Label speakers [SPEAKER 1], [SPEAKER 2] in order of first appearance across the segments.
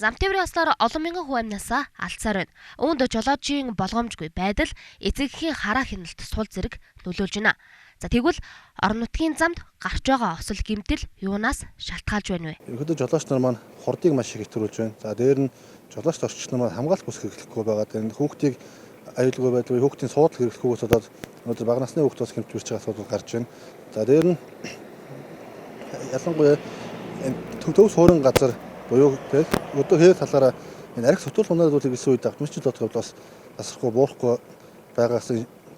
[SPEAKER 1] Зам тээврийн ослоор олон мянган хувь амнасаа алдсаар байна. Үүнд жолоочийн болгоомжгүй байдал эцэгхийн хараа хяналт сул зэрэг нөлөөлж байна. За тэгвэл орон нутгийн замд гарч байгаа осол гэмтэл юунаас шалтгаалж байна вэ?
[SPEAKER 2] Ерөнхийдөө жолооч нар маань хурдыг маш их хэтрүүлж байна. За дээр нь жолооч орчигч нар маань хамгаалах бүс хэрэглэхгүй байгаа. Энэ хүүхдийг аюулгүй байдал буюу хүүхдийн суудлага хэрэглэхгүйгээс болоод өнөөдөр бага насны хүүхд бас хэмжиж байгаа асуудал гарч байна. За дээр нь ялангуяа төв суурин газар буюу өдөө хээр талаараа энэ арх сутгал унаад үлгэсэн үед автоматжид бодоход бас тасрахгүй буурахгүй байгаас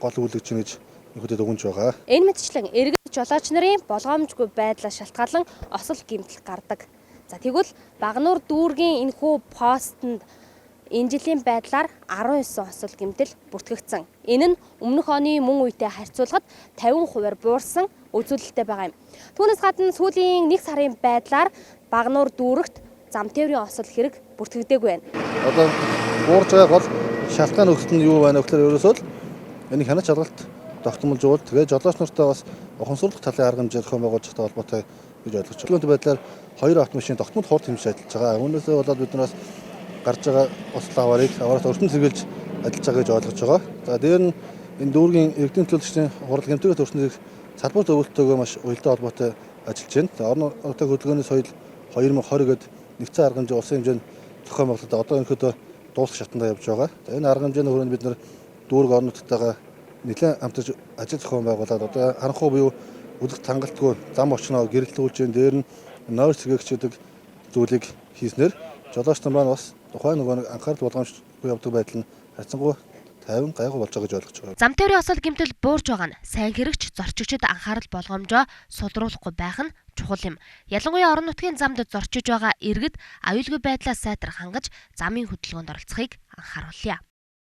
[SPEAKER 2] гол үлгэж чинь гэж нөхөдөд өгөнж байгаа.
[SPEAKER 1] Энэ мэтчлэн иргэд жолооч нарын болгоомжгүй байдлаас шалтгаалan осол гэмтэл гардаг. За тэгвэл Багнуур дүүргийн энэхүү постод энэ жилийн байдлаар 19 осол гэмтэл бүртгэгдсэн. Энэ нь өмнөх оны мөн үетэй харьцуулахад 50%-аар буурсан үзүүлэлттэй байгаа юм. Түүнээс гадна сүүлийн 1 сарын байдлаар Багнуур дүүрэгт зам тээврийн осол хэрэг бүртгэгдээгүй байна.
[SPEAKER 2] Одоо буурж байгаа гол шалтгаан өгсөн нь юу байна вэ гэхээр ерөөсөө л энэ хянач шалгалт тогтмолж уул тэгээ жолооч нартай бас ухамсарлах талын арга хэмжээ зохион байгуулж захтай холбоотой гэж ойлгож байна. Үүнд байдлаар 2 автомашин тогтмол хурд хэмжиж ажиллаж байгаа. Үүнээсээ болоод бид нараас гарч байгаа ослын аваарыг өртөнд сэргийлж ажиллаж байгаа гэж ойлгож байгаа. За дээр нь энэ дүүргийн иргэдийн төлөвлөгчдийн хурал хэмжээний өртөнд салбар зөвлөлтөөгөө маш уялдаа холбоотой ажиллаж байна. За орон нутгийн хөдөлгөөний соёл 2020 гээд нэгдсэн арга хэмжээ улсын хэмжээнд зохион байгуулалтад одоо өнөөдөө дуусах шатндаа явж байгаа. За энэ арга хэмжээний хүрээнд бид нар дүүрэг орон нутгатайгаа нэлээд хамтарч ажил зохион байгуулад одоо харанхуй буюу үлгэрт хангалтгүй зам орчноо гэрэлтүүлж энэ дээр нь нойр сэргээгчдэг зүйлийг хийснээр жолооч нар маань бас тухайн нөгөө анхаарал болгоомжгүй явдаг байдал нь хайцангуй тайван гайгүй болж байгаа гэж ойлгож байгаа.
[SPEAKER 1] Зам тээврийн осол гэмтэл буурж байгаа нь сайн хэрэгч зорчигчид анхаарал болгоомжоо сулруулахгүй байх нь чухал юм. Ялангуяа орон нутгийн замд зорчиж байгаа иргэд аюулгүй байдлаас сайтар хангаж замын хөдөлгөөнд оролцохыг анхааруулъя.